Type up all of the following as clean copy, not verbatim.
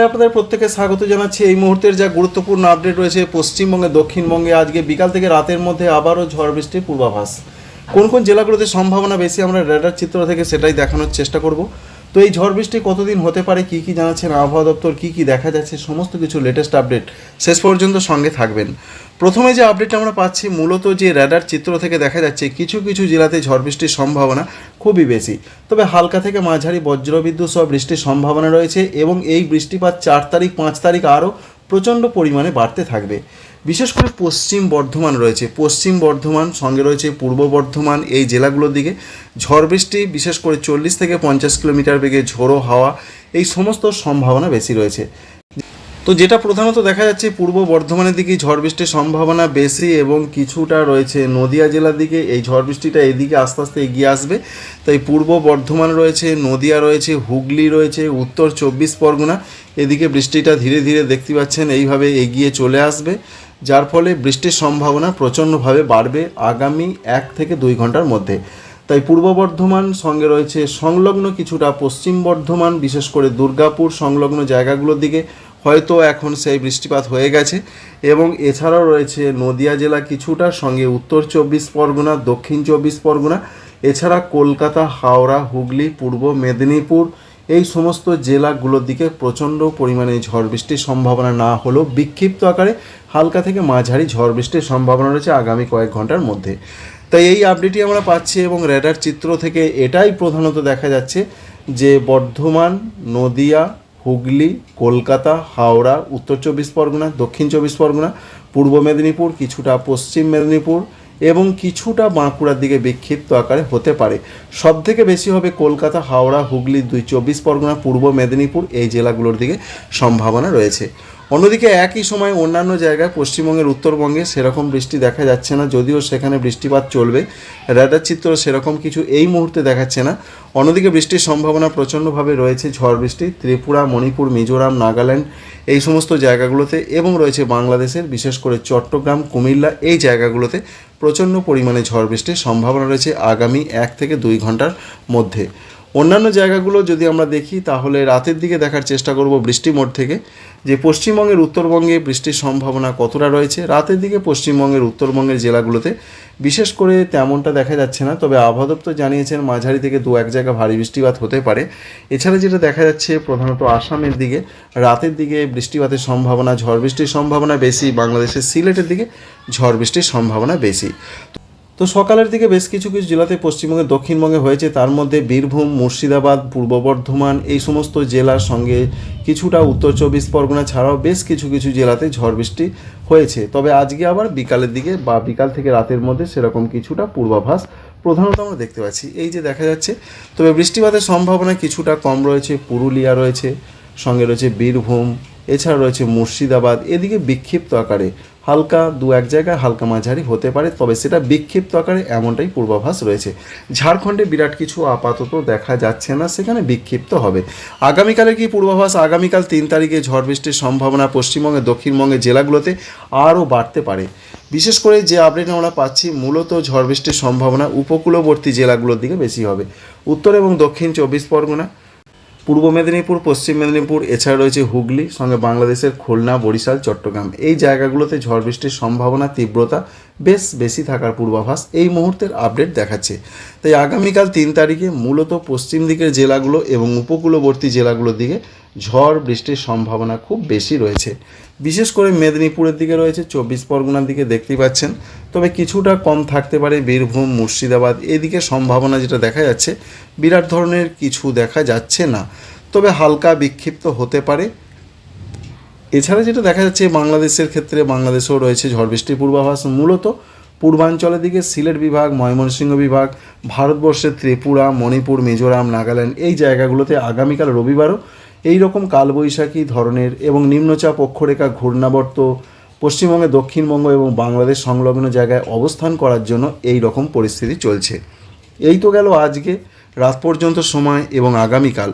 আপনাদের প্রত্যেককে স্বাগত জানাচ্ছি। এই মুহূর্তের যা গুরুত্বপূর্ণ আপডেট রয়েছে পশ্চিমবঙ্গে, দক্ষিণবঙ্গে আজকে বিকাল থেকে রাতের মধ্যে আবারও ঝড় বৃষ্টির পূর্বাভাস। কোন কোন জেলাগুলোতে সম্ভাবনা বেশি আমরা রেডার চিত্র থেকে সেটাই দেখানোর চেষ্টা করব। তো এই ঝড় বৃষ্টি কতদিন হতে পারে, কী কী জানাচ্ছেন আবহাওয়া দপ্তর, কী কী দেখা যাচ্ছে, সমস্ত কিছু লেটেস্ট আপডেট শেষ পর্যন্ত সঙ্গে থাকবেন। প্রথমে যে আপডেটটা আমরা পাচ্ছি, মূলত যে রেডার চিত্র থেকে দেখা যাচ্ছে কিছু কিছু জেলাতে ঝড় বৃষ্টির সম্ভাবনা খুবই বেশি, তবে হালকা থেকে মাঝারি বজ্রবিদ্যুৎ সহ বৃষ্টির সম্ভাবনা রয়েছে এবং এই বৃষ্টিপাত 4 তারিখ 5 তারিখ আরও প্রচণ্ড পরিমাণে বাড়তে থাকবে। বিশেষ করে পশ্চিম বর্ধমান রয়েছে, পশ্চিম বর্ধমান সঙ্গে রয়েছে পূর্ব বর্ধমান, এই জেলাগুলোর দিকে ঝড় বৃষ্টি, বিশেষ করে 40 থেকে 50 কিলোমিটার বেগে ঝোড়ো হাওয়া, এই সমস্ত সম্ভাবনা বেশি রয়েছে। তো যেটা প্রধানত দেখা যাচ্ছে পূর্ব বর্ধমানের দিকে ঝড় বৃষ্টির সম্ভাবনা বেশি এবং কিছুটা রয়েছে নদিয়া জেলার দিকে। এই ঝড় বৃষ্টিটা এদিকে আস্তে আস্তে এগিয়ে আসবে, তাই পূর্ব বর্ধমান রয়েছে, নদিয়া রয়েছে, হুগলি রয়েছে, উত্তর 24 পরগনা, এদিকে বৃষ্টিটা ধীরে ধীরে দেখতে পাচ্ছেন এইভাবে এগিয়ে চলে আসবে, যার ফলে বৃষ্টির সম্ভাবনা প্রচণ্ডভাবে বাড়বে আগামী 1 থেকে 2 ঘন্টার মধ্যে। তাই পূর্ব বর্ধমান সঙ্গে রয়েছে সংলগ্ন কিছুটা পশ্চিম বর্ধমান, বিশেষ করে দুর্গাপুর সংলগ্ন জায়গাগুলোর দিকে হয়তো এখন সেই বৃষ্টিপাত হয়ে গেছে এবং এছাড়াও রয়েছে নদিয়া জেলা কিছুটা, সঙ্গে উত্তর 24 পরগনা, দক্ষিণ 24 পরগনা, এছাড়া কলকাতা, হাওড়া, হুগলি, পূর্ব মেদিনীপুর, এই সমস্ত জেলাগুলোর দিকে প্রচণ্ড পরিমাণে ঝড় বৃষ্টির সম্ভাবনা না হলেও বিক্ষিপ্ত আকারে হালকা থেকে মাঝারি ঝড় বৃষ্টির সম্ভাবনা রয়েছে আগামী কয়েক ঘন্টার মধ্যে। তাই এই আপডেটই আমরা পাচ্ছি এবং রেডার চিত্র থেকে এটাই প্রধানত দেখা যাচ্ছে যে বর্ধমান, নদিয়া, হুগলি, কলকাতা, হাওড়া, উত্তর 24 পরগনা, দক্ষিণ 24 পরগনা, পূর্ব মেদিনীপুর, কিছুটা পশ্চিম মেদিনীপুর এবং কিছুটা বাঁকুড়ার দিকে বিক্ষিপ্ত আকারে হতে পারে। সবথেকে বেশি হবে কলকাতা, হাওড়া, হুগলি, 24 পরগনা, পূর্ব মেদিনীপুর, এই জেলাগুলোর দিকে সম্ভাবনা রয়েছে। অন্যদিকে একই সময় অন্যান্য জায়গায় পশ্চিমবঙ্গের উত্তরবঙ্গে সেরকম বৃষ্টি দেখা যাচ্ছে না, যদিও সেখানে বৃষ্টিপাত চলবে। রেডার চিত্র সেরকম কিছু এই মুহূর্তে দেখাচ্ছে না। অন্যদিকে বৃষ্টির সম্ভাবনা প্রচণ্ডভাবে রয়েছে ঝড় বৃষ্টি ত্রিপুরা, মণিপুর, মিজোরাম, নাগাল্যান্ড, এই সমস্ত জায়গাগুলোতে এবং রয়েছে বাংলাদেশের বিশেষ করে চট্টগ্রাম, কুমিল্লা, এই জায়গাগুলোতে প্রচণ্ড পরিমাণে ঝড় বৃষ্টির সম্ভাবনা রয়েছে আগামী 1 থেকে 2 ঘন্টার মধ্যে। অন্যান্য জায়গাগুলো যদি আমরা দেখি তাহলে রাতের দিকে দেখার চেষ্টা করব বৃষ্টি মোড থেকে যে পশ্চিমবঙ্গের উত্তরবঙ্গে বৃষ্টির সম্ভাবনা কতটা রয়েছে। রাতের দিকে পশ্চিমবঙ্গের উত্তরবঙ্গের জেলাগুলোতে বিশেষ করে তেমনটা দেখা যাচ্ছে না, তবে আবহাওয়া দপ্তর জানিয়েছেন মাঝারি থেকে 2-1 জায়গা ভারী বৃষ্টিপাত হতে পারে। এছাড়া যেটা দেখা যাচ্ছে প্রধানত আসামের দিকে রাতের দিকে বৃষ্টিপাতের সম্ভাবনা, ঝড় বৃষ্টির সম্ভাবনা বেশি, বাংলাদেশের সিলেটের দিকে ঝড় বৃষ্টির সম্ভাবনা বেশি। তো সকালের দিকে বেশ কিছু কিছু জেলাতে পশ্চিমবঙ্গের দক্ষিণবঙ্গে হয়েছে, তার মধ্যে বীরভূম, মুর্শিদাবাদ, পূর্ব বর্ধমান, এই সমস্ত জেলার সঙ্গে কিছুটা উত্তর 24 পরগনা ছাড়াও বেশ কিছু কিছু জেলাতে ঝড় বৃষ্টি হয়েছে। তবে আজকে আবার বিকালের দিকে বা বিকাল থেকে রাতের মধ্যে সেরকম কিছুটা পূর্বাভাস প্রধানত আমরা দেখতে পাচ্ছি, এই যে দেখা যাচ্ছে। তবে বৃষ্টিপাতের সম্ভাবনা কিছুটা কম রয়েছে, পুরুলিয়া রয়েছে, সঙ্গে রয়েছে বীরভূম, এছাড়া রয়েছে মুর্শিদাবাদ, এদিকে বিক্ষিপ্ত আকারে হালকা 2-1 জায়গায় হালকা মাঝারি হতে পারে, তবে সেটা বিক্ষিপ্ত আকারে এমনটাই পূর্বাভাস রয়েছে। ঝাড়খণ্ডে বিরাট কিছু আপাতত দেখা যাচ্ছে না, সেখানে বিক্ষিপ্ত হবে। আগামীকালের কি পূর্বাভাস, আগামীকাল 3 তারিখে ঝড় বৃষ্টির সম্ভাবনা পশ্চিমবঙ্গে দক্ষিণবঙ্গের জেলাগুলোতে আরও বাড়তে পারে। বিশেষ করে যে আপডেট আমরা পাচ্ছি মূলত ঝড় বৃষ্টির সম্ভাবনা উপকূলবর্তী জেলাগুলোর দিকে বেশি হবে, উত্তর এবং দক্ষিণ 24 পরগনা, পূর্ব মেদিনীপুর, পশ্চিম মেদিনীপুর, এছাড়া রয়েছে হুগলি, সঙ্গে বাংলাদেশের খুলনা, বরিশাল, চট্টগ্রাম, এই জায়গাগুলোতে ঝড় বৃষ্টির সম্ভাবনা তীব্রতা বেশ বেশি থাকার পূর্বাভাস এই মুহূর্তের আপডেট দেখাচ্ছে। তাই আগামীকাল 3 তারিখে মূলত পশ্চিম দিকের জেলাগুলো এবং উপকূলবর্তী জেলাগুলোর দিকে ঝড় বৃষ্টির সম্ভাবনা খুব বেশি রয়েছে। বিশেষ করে মেদিনীপুরের দিকে রয়েছে, 24 পরগনার দিকে দেখতেই পাচ্ছেন, তবে কিছুটা কম থাকতে পারে বীরভূম, মুর্শিদাবাদ, এদিকে সম্ভাবনা যেটা দেখা যাচ্ছে বিরাট ধরনের কিছু দেখা যাচ্ছে না, তবে হালকা বিক্ষিপ্ত হতে পারে। এছাড়া যেটা দেখা যাচ্ছে বাংলাদেশের ক্ষেত্রে, বাংলাদেশেও রয়েছে ঝড় বৃষ্টির পূর্বাভাস মূলত পূর্বাঞ্চলের দিকে সিলেট বিভাগ, ময়মনসিংহ বিভাগ, ভারতবর্ষের ত্রিপুরা, মণিপুর, মিজোরাম, নাগাল্যান্ড, এই জায়গাগুলোতে আগামীকাল রবিবারও এই রকম কালবৈশাখী ধরনের এবং নিম্নচাপ অক্ষরেখা ঘূর্ণাবর্ত পশ্চিমবঙ্গে, দক্ষিণবঙ্গ এবং বাংলাদেশ সংলগ্ন জায়গায় অবস্থান করার জন্য এই রকম পরিস্থিতি চলছে। এই তো গেল আজকে রাত পর্যন্ত সময় এবং আগামীকাল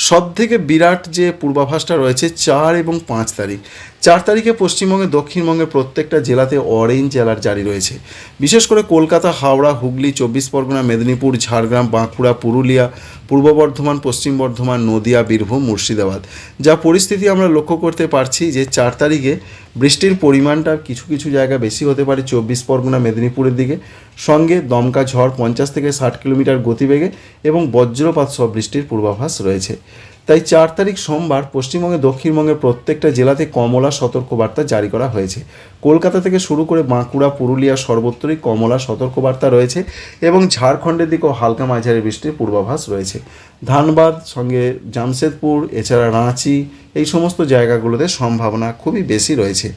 সবথেকে বিরাট যে পূর্বাভাসটা রয়েছে 4 এবং 5 তারিখ। 4 তারিখে পশ্চিমবঙ্গে দক্ষিণবঙ্গের প্রত্যেকটা জেলাতে অরেঞ্জ অ্যালার্ট জারি রয়েছে। বিশেষ করে কলকাতা, হাওড়া, হুগলি, 24 পরগনা, মেদিনীপুর, ঝাড়গ্রাম, বাঁকুড়া, পুরুলিয়া, পূর্ব বর্ধমান, পশ্চিম বর্ধমান, নদিয়া, বীরভূম, মুর্শিদাবাদ। যা পরিস্থিতি আমরা লক্ষ্য করতে পারছি যে 4 তারিখে বৃষ্টির পরিমাণটা কিছু কিছু জায়গা বেশি হতে পারে 24 পরগনা, মেদিনীপুরের দিকে। সঙ্গে দমকা ঝড় 50 থেকে 60 কিলোমিটার গতিবেগে এবং বজ্রপাত সহ বৃষ্টির পূর্বাভাস রয়েছে। তাই 4 তারিখ সোমবার পশ্চিমবঙ্গে দক্ষিণবঙ্গের প্রত্যেকটা জেলাতে কমলা সতর্কবার্তা জারি করা হয়েছে। কলকাতা থেকে শুরু করে বাঁকুড়া, পুরুলিয়া সর্বত্রই কমলা সতর্কবার্তা রয়েছে এবং ঝাড়খণ্ডের দিকেও হালকা মাঝারি বৃষ্টির পূর্বাভাস রয়েছে। ধানবাদ, সঙ্গে জামশেদপুর, এছাড়া রাঁচি, এই সমস্ত জায়গাগুলোতে সম্ভাবনা খুবই বেশি রয়েছে।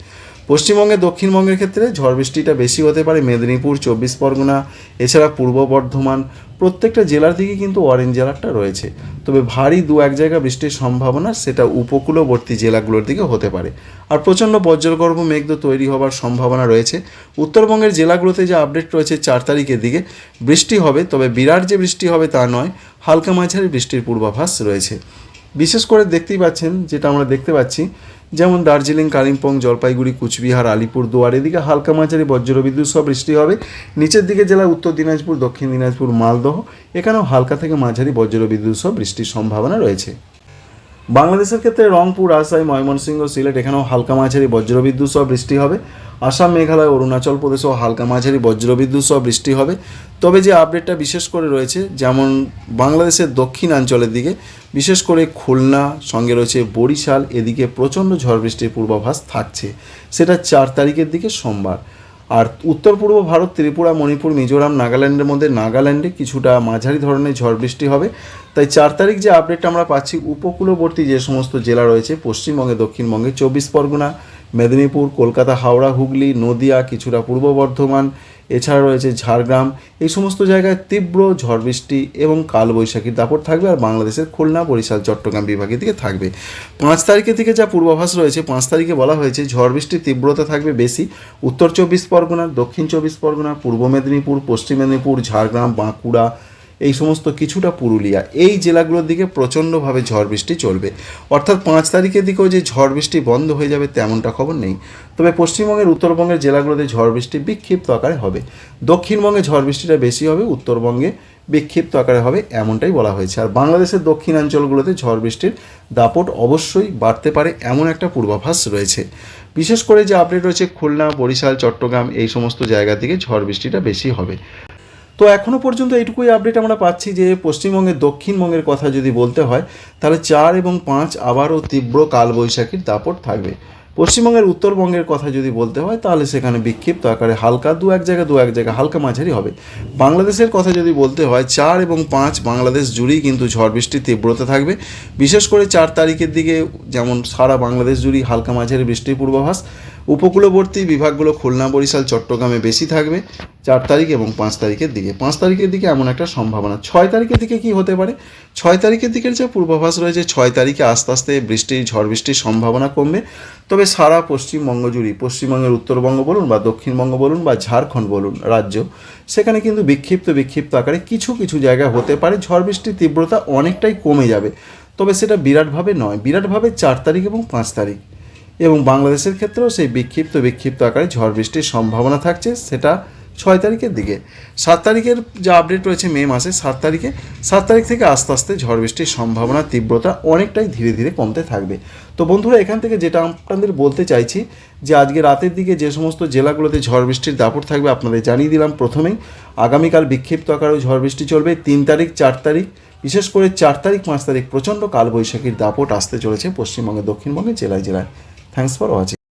পশ্চিমবঙ্গে দক্ষিণবঙ্গের ক্ষেত্রে ঝড় বৃষ্টিটা বেশি হতে পারে মেদিনীপুর, 24 পরগনা, এছাড়া পূর্ব বর্ধমান, প্রত্যেকটা জেলার দিকে কিন্তু অরেঞ্জ অ্যালার্টটা রয়েছে। তবে ভারী 2-1 জায়গা বৃষ্টির সম্ভাবনা সেটা উপকূলবর্তী জেলাগুলোর দিকে হতে পারে। আর প্রচণ্ড বজ্রগর্ভ মেঘ তৈরি হওয়ার সম্ভাবনা রয়েছে। উত্তরবঙ্গের জেলাগুলোতে যে আপডেট রয়েছে 4 তারিখের দিকে বৃষ্টি হবে, তবে বিরাট যে বৃষ্টি হবে তা নয়, হালকা মাঝারি বৃষ্টির পূর্বাভাস রয়েছে। বিশেষ করে দেখতেই পাচ্ছেন, যেটা আমরা দেখতে পাচ্ছি, যেমন দার্জিলিং, কালিম্পং, জলপাইগুড়ি, কুচবিহার, আলিপুরদুয়ার, এদিকে হালকা মাঝারি বজ্রবিদ্যুৎ সহ বৃষ্টি হবে। নিচের দিকে জেলা উত্তর দিনাজপুর, দক্ষিণ দিনাজপুর, মালদহ, এখানেও হালকা থেকে মাঝারি বজ্রবিদ্যুৎ সহ বৃষ্টির সম্ভাবনা রয়েছে। বাংলাদেশের ক্ষেত্রে রংপুর, রাজশাহী, ময়মনসিংহ, সিলেট, এখানেও হালকা মাঝারি বজ্রবিদ্যুৎ সহ বৃষ্টি হবে। আসাম, মেঘালয়, অরুণাচল প্রদেশেও হালকা মাঝারি বজ্রবিদ্যুৎ সহ বৃষ্টি হবে। তবে যে আপডেটটা বিশেষ করে রয়েছে, যেমন বাংলাদেশের দক্ষিণাঞ্চলের দিকে বিশেষ করে খুলনা, সঙ্গে রয়েছে বরিশাল, এদিকে প্রচণ্ড ঝড় বৃষ্টির পূর্বাভাস থাকছে, সেটা 4 তারিখের দিকে সোমবার। আর উত্তর পূর্ব ভারত, ত্রিপুরা, মণিপুর, মিজোরাম, নাগাল্যান্ডের মধ্যে নাগাল্যান্ডে কিছুটা মাঝারি ধরনের ঝড় বৃষ্টি হবে। তাই 4 তারিখ যে আপডেটটা আমরা পাচ্ছি, উপকূলবর্তী যে সমস্ত জেলা রয়েছে পশ্চিমবঙ্গে দক্ষিণবঙ্গে 24 পরগনা, মেদিনীপুর, কলকাতা, হাওড়া, হুগলি, নদিয়া, কিছুটা পূর্ব বর্ধমান, এছাড়া রয়েছে ঝাড়গ্রাম, এই সমস্ত জায়গায় তীব্র ঝড় বৃষ্টি এবং কালবৈশাখীর দাপট থাকবে। আর বাংলাদেশের খুলনা, বরিশাল, চট্টগ্রাম বিভাগের দিকে থাকবে। 5 তারিখের দিকে যা পূর্বাভাস রয়েছে, 5 তারিখে বলা হয়েছে ঝড় বৃষ্টির তীব্রতা থাকবে বেশি উত্তর 24 পরগনা, দক্ষিণ 24 পরগনা, পূর্ব মেদিনীপুর, পশ্চিম মেদিনীপুর, ঝাড়গ্রাম, বাঁকুড়া, এই সমস্ত কিছুটা পুরুলিয়া, এই জেলাগুলোর দিকে প্রচণ্ডভাবে ঝড় বৃষ্টি চলবে। অর্থাৎ 5 তারিখের দিকেও যে ঝড় বৃষ্টি বন্ধ হয়ে যাবে তেমনটা খবর নেই। তবে পশ্চিমবঙ্গের উত্তরবঙ্গের জেলাগুলোতে ঝড় বৃষ্টি বিক্ষিপ্ত আকারে হবে। দক্ষিণবঙ্গে ঝড় বৃষ্টিটা বেশি হবে, উত্তরবঙ্গে বিক্ষিপ্ত আকারে হবে, এমনটাই বলা হয়েছে। আর বাংলাদেশের দক্ষিণাঞ্চলগুলোতে ঝড় বৃষ্টির দাপট অবশ্যই বাড়তে পারে, এমন একটা পূর্বাভাস রয়েছে। বিশেষ করে যে আপডেট রয়েছে খুলনা, বরিশাল, চট্টগ্রাম, এই সমস্ত জায়গার দিকে ঝড় বৃষ্টিটা বেশি হবে। তো এখনও পর্যন্ত এইটুকুই আপডেট আমরা পাচ্ছি যে পশ্চিমবঙ্গের দক্ষিণবঙ্গের কথা যদি বলতে হয়, তাহলে 4 এবং 5 আবারও তীব্র কালবৈশাখীর দাপট থাকবে। পশ্চিমবঙ্গের উত্তরবঙ্গের কথা যদি বলতে হয়, তাহলে সেখানে বিক্ষিপ্ত আকারে হালকা 2-1 জায়গা হালকা মাঝারি হবে। বাংলাদেশের কথা যদি বলতে হয়, 4 এবং 5 বাংলাদেশ জুড়েই কিন্তু ঝড় বৃষ্টির তীব্রতা থাকবে। বিশেষ করে 4 তারিখের দিকে যেমন সারা বাংলাদেশ জুড়েই হালকা মাঝারি বৃষ্টির পূর্বাভাস। উপকূলবর্তী বিভাগগুলো খুলনা, বরিশাল, চট্টগ্রামে বেশি থাকবে 4 তারিখ এবং 5 তারিখের দিকে। 5 তারিখের দিকে এমন একটা সম্ভাবনা। 6 তারিখের দিকে কি হতে পারে? 6 তারিখের দিকের যে পূর্বাভাস রয়েছে, 6 তারিখে আস্তে আস্তে ঝড় বৃষ্টির সম্ভাবনা কমবে। তবে সারা পশ্চিমবঙ্গ জুড়ে, পশ্চিমবঙ্গের উত্তরবঙ্গ বলুন বা দক্ষিণবঙ্গ বলুন বা ঝাড়খণ্ড বলুন রাজ্য, সেখানে কিন্তু বিক্ষিপ্ত আকারে কিছু কিছু জায়গায় হতে পারে ঝড় বৃষ্টির তীব্রতা অনেকটাই কমে যাবে। তবে সেটা বিরাটভাবে নয়, বিরাটভাবে 4 তারিখ এবং 5 তারিখ। এবং বাংলাদেশের ক্ষেত্রেও সেই বিক্ষিপ্ত আকারে ঝড় বৃষ্টির সম্ভাবনা থাকছে, সেটা 6 তারিখের দিকে। 7 তারিখের যে আপডেট রয়েছে মে মাসে 7 তারিখ থেকে আস্তে আস্তে ঝড় বৃষ্টির সম্ভাবনা তীব্রতা অনেকটাই ধীরে ধীরে কমতে থাকবে। তো বন্ধুরা, এখান থেকে যেটা আপনাদের বলতে চাইছি যে আজকে রাতের দিকে যে সমস্ত জেলাগুলোতে ঝড় বৃষ্টির দাপট থাকবে আপনাদের জানিয়ে দিলাম প্রথমেই। আগামীকাল বিক্ষিপ্ত আকারেও ঝড় বৃষ্টি চলবে 3 তারিখ, 4 তারিখ, বিশেষ করে 4 তারিখ, 5 তারিখ প্রচণ্ড কালবৈশাখীর দাপট আসতে চলেছে পশ্চিমবঙ্গের দক্ষিণবঙ্গের জেলায়। Thanks for watching.